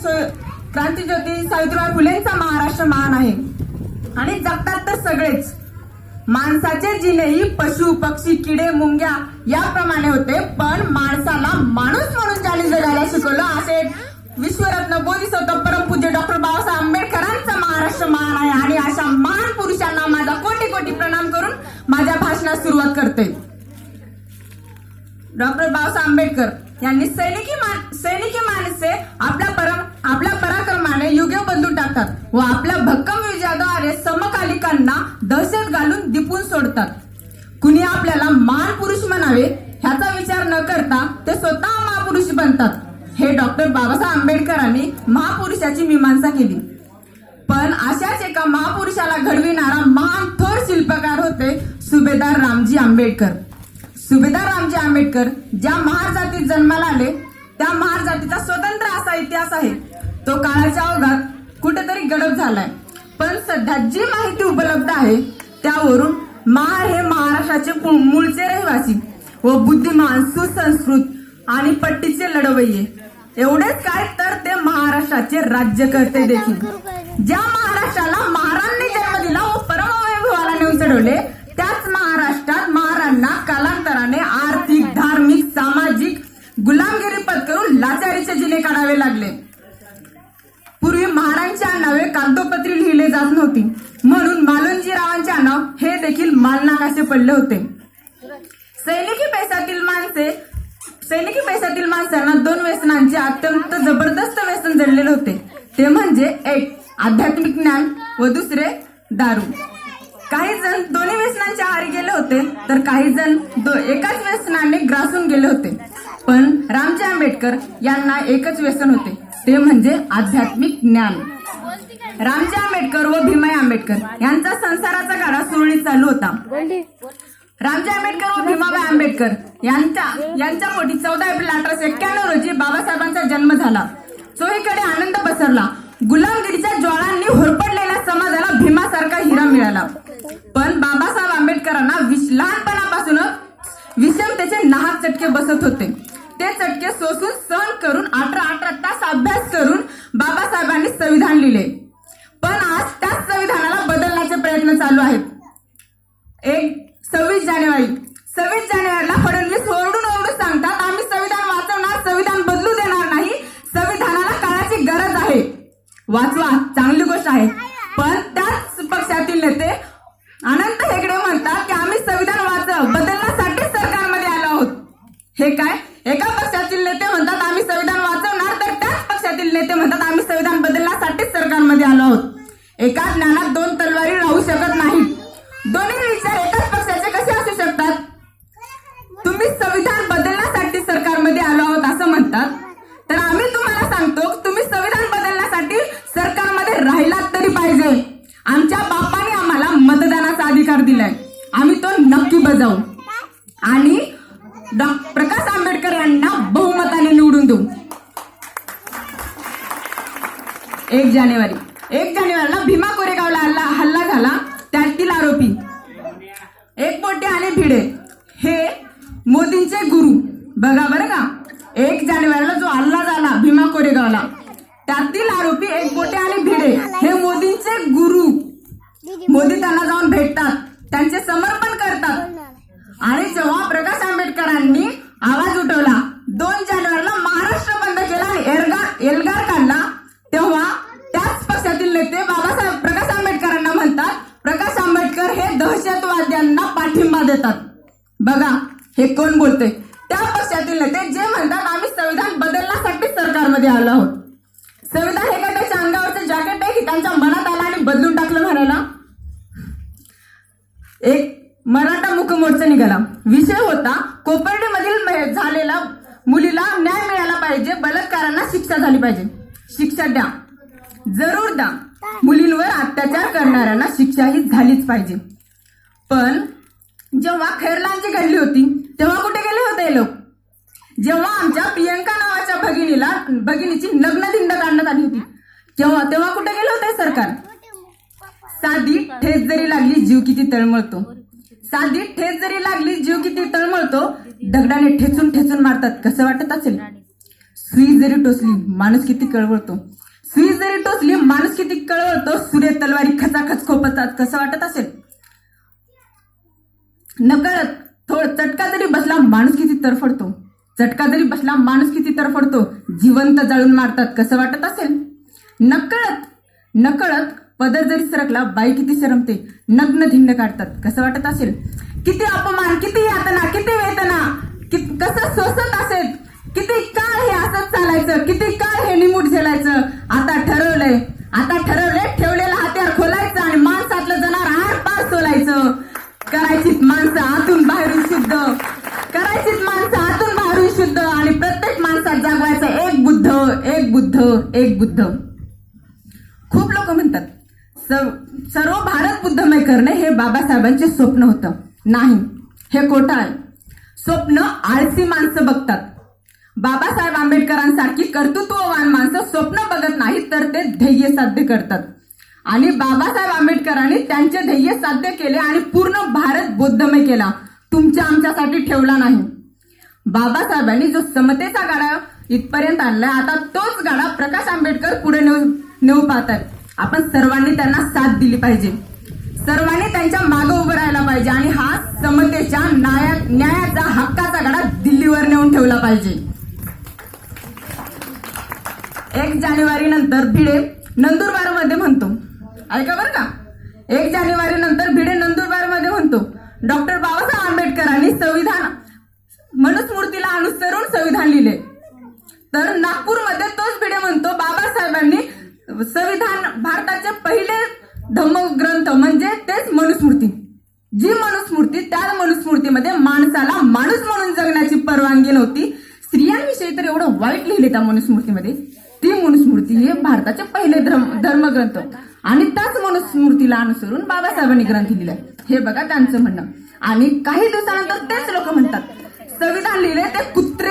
क्रांतीज्योती सावित्रीबाई फुलेंचा महाराष्ट्र महान आहे आणि जगतात तर सगळेच. माणसाचे जिनेही पशु पक्षी किडे मुंग्या याप्रमाणे होते, पण माणसाला माणूस म्हणून ज्यांनी जगायला शिकवलं असे विश्वरत्न बोधिसत्व परमपूज्य डॉक्टर बाबासाहेब आंबेडकरांचा महाराष्ट्र महान आहे. आणि अशा महान पुरुषांना माझा कोटी कोटी प्रणाम करून माझ्या भाषणास सुरुवात करते. डॉक्टर बाबासाहेब आंबेडकर यांनी सैनिकी माणसे आपल्या पराक्रमाने युगे बदलून टाकतात व आपल्या भक्कम विजयाद्वारे समकालिकांना दहशत घालून दिपून सोडतात. कुणी आपल्याला महान पुरुष म्हणावे ह्याचा विचार न करता ते स्वतः महापुरुष बनतात. हे डॉक्टर बाबासाहेब आंबेडकरांनी महापुरुषाची मीमांसा केली. पण अशाच एका महापुरुषाला घडविणारा महान थोर शिल्पकार होते सुभेदार रामजी आंबेडकर. सुभेदार रामजी आंबेडकर ज्या महार जातीत जन्माला आले त्या महार जातीचा स्वतंत्र असा इतिहास आहे. तो काळाच्या ओघात कुठेतरी गडप झालाय. पण सध्या जी माहिती उपलब्ध आहे त्यावरून महार हे महाराष्ट्राचे मूळचे रहिवासी व बुद्धिमान सुसंस्कृत आणि पट्टीचे लढवय्ये. एवढेच काय तर ते महाराष्ट्राचे राज्यकर्ते देखील. ज्या महाराष्ट्राला महारांनी जन्म दिला व परमवैभवाला नेऊन चढवले त्याच महाराष्ट्रात महारांना कालांतराने आर्थिक धार्मिक सामाजिक गुलामगिरी पत्करून लाचारीचे जिने काढावे लागले. पूर्वी महारांची आडनावे कागदोपत्री लिहिले जात नव्हती म्हणून मालोजीरावांचे आडनाव हे देखील मालनाकाशे पडले होते. सैनिकी पैशातील माणसांना दोन व्यसनांचे अत्यंत जबरदस्त व्यसन जडलेले होते. ते म्हणजे एक आध्यात्मिक ज्ञान व दुसरे दारू. काही जण दोन्ही व्यसनांच्या आहारी गेले होते तर काही जण एकाच व्यसनाने ग्रासून गेले होते. पण रामजी आंबेडकर यांना एकच व्यसन होते ते म्हणजे आध्यात्मिक ज्ञान. रामजी आंबेडकर व भीमाई आंबेडकर यांचा संसाराचा गाडा सुरळीत चालू होता. रामजी आंबेडकर व भीमाबाई आंबेडकर यांच्या पोटी 14 एप्रिल 1891 रोजी बाबासाहेबांचा जन्म झाला. चोहीकडे आनंद पसरला. गुलामगिरीच्या ज्वाळांनी होरपडलेल्या समाजाला भीमासारखा हिरा मिळाला. पण बाबासाहेब आंबेडकरांना लहानपणापासूनच विषमतेचे नाहक चटके बसत होते. ते चटके सोसून सहन करून 18 तास अभ्यास करून बाबासाहेबांनी संविधान लिहिले. पण आज त्याच संविधानाला बदलण्याचे प्रयत्न चालू आहेत. 26 जानेवारीला फडणवीस ओरडून सांगतात आम्ही संविधान वाचवणार, संविधान बदलू देणार नाही, संविधानाला काळाची गरज आहे. वाचवा, चांगली गोष्ट आहे. पण त्याच पक्षातील नेते अनंत हेगडे म्हणतात की आम्ही संविधान बदलण्यासाठी सरकारमध्ये आलो आहोत. हे काय? एका पक्षातील नेते म्हणतात आम्ही संविधान वाचवणार तर त्याच पक्षातील नेते म्हणतात आम्ही संविधान बदलण्यासाठीच सरकारमध्ये आलो आहोत. एका ज्ञानात दोन तलवारी राहू शकत नाहीत. दोन्ही विचार एकाच पक्षाचे कसे असू शकतात? तुम्ही संविधान बदलण्यासाठी सरकारमध्ये आलो आहोत असं म्हणतात तर आम्ही तुम्हाला सांगतो तुम्ही संविधान बदलण्यासाठी सरकारमध्ये राहिलात तरी पाहिजे. आमच्या बापाने आम्हाला मतदानाचा अधिकार दिलाय, आम्ही तो नक्की बजावू आणि प्रकाश आंबेडकर यांना बहुमताने निवडून देऊ. 1 जानेवारीला भीमा कोरेगावला हल्ला झाला. त्यातील आरोपी एकबोटे आणि भिडे हे मोदींचे गुरु. बघा बरं का, 1 जानेवारीला जो हल्ला झाला भीमा कोरेगावला त्यातील आरोपी एकबोटे आणि भिडे हे मोदींचे गुरु. मोदी त्यांना जाऊन भेटतात, त्यांचे समर्पण करतात. आणि जेव्हा प्रकाश आंबेडकरांनी आवाज उठवला 2 जानेवारीला महाराष्ट्र बंद केला आणि एल्गार काढला तेव्हा त्याच पक्षातील नेते बाबासाहेब प्रकाश आंबेडकरांना म्हणतात प्रकाश आंबेडकर हे दहशतवाद्यांना पाठिंबा देतात. बघा हे कोण बोलते? त्या पक्षातील नेते जे म्हणतात आम्ही संविधान बदलण्यासाठी सरकारमध्ये आलो आहोत. संविधान हे का त्याच्या अंगावरचं जॅकेट आहे की त्यांच्या मनात आलं आणि बदलून टाकलं म्हणायला? एक मराठा मुखमोर्चा निघाला. विषय होता कोपर्डीमधील झालेला मुलीला न्याय मिळाला पाहिजे, बलात्कारांना शिक्षा झाली पाहिजे. शिक्षा द्या, जरूर द्या. मुलींवर अत्याचार करणाऱ्यांना शिक्षा ही झालीच पाहिजे. पण जेव्हा खैरलांची घडली होती तेव्हा कुठे गेले होते लोक? जेव्हा आमच्या प्रियंका नावाच्या भगिनीची लग्नदिंड काढण्यात आली होती तेव्हा कुठे गेले होते सरकार? साधी ठेच जरी लागली जीव किती तळमळतो. साधी ठेच जरी लागली जीव किती तळमळतो. दगडाने ठेचून ठेचून मारतात, कसं वाटत असेल? सुई जरी टोचली माणूस किती कळवळतो, सुई जरी टोचली माणूस किती कळवळतो, सूर्य तलवारी खचाखच खोपतात कसं वाटत असेल. नकळत चटका जरी बसला माणूस किती तरफडतो, चटका जरी बसला माणूस किती तरफडतो, जिवंत जाळून मारतात कसं वाटत असेल. नकळत पदर जरी सरकला बाई किती शरमते, नग्न धिंड काढतात कसं वाटत असेल. किती अपमान, किती यातना, किती वेदना, कसं सोसत असेल. किती काळ हे असंच चालायचं, किती काळ हे निमूट झेलायचं. आता ठरवलंय ठेवलेलं हत्यार खोलायचं आणि माणसातलं जनावर आर पार सोलायचं. करायचीच माणसं आतून बाहेरून शुद्ध, करायचीच माणसं आतून बाहेरून शुद्ध आणि प्रत्येक माणसात जागवायचं एक बुद्ध, एक बुद्ध, एक बुद्ध. खूप लोक म्हणतात सर्व भारत बुद्धमय करणे हे बाबासाहेबांचे स्वप्न होतं. नाही, हे खोटं आहे. स्वप्न आळसी माणसं बघतात. बाबासाहेब आंबेडकरांसारखी कर्तृत्ववान माणसं स्वप्न बघत नाही तर ते ध्येय साध्य करतात. आणि बाबासाहेब आंबेडकरांनी त्यांचे ध्येय साध्य केले आणि पूर्ण भारत बौद्धमय केला, तुमच्या आमच्यासाठी ठेवला नाही. बाबासाहेबांनी जो समतेचा गाडा इथपर्यंत आणलाय, आता तोच गाडा प्रकाश आंबेडकर पुढे नेऊ पाहतात. आपण सर्वांनी त्यांना साथ दिली पाहिजे, सर्वांनी त्यांच्या मागे उभं राहायला पाहिजे आणि हा समतेच्या न्यायाचा हक्काचा गाडा दिल्लीवर नेऊन ठेवला पाहिजे. 1 जानेवारी नंतर भिडे नंदुरबार मध्ये म्हणतो, ऐका बरं का, 1 जानेवारी नंतर भिडे नंदुरबार मध्ये म्हणतो, डॉक्टर बाबासाहेब आंबेडकरांनी संविधान मनुस्मृतीला अनुसरून संविधान लिहिले. तर नागपूरमध्ये तोच भिडे म्हणतो बाबासाहेबांनी संविधान, भारताचे पहिले धम्मग्रंथ म्हणजे तेच मनुस्मृती, जी मनुस्मृती, त्या मनुस्मृतीमध्ये माणसाला माणूस म्हणून जगण्याची परवानगी नव्हती. स्त्रियांविषयी तर एवढं वाईट लिहिले त्या मनुस्मृतीमध्ये. ती मनुस्मृती हे भारताचे पहिले धर्मग्रंथ आणि त्याच मनुस्मृतीला अनुसरून बाबासाहेबांनी ग्रंथ लिहिलाय, हे बघा त्यांचं म्हणणं. आणि काही दिवसानंतर तेच लोक म्हणतात संविधान लिहिले ते कुत्रे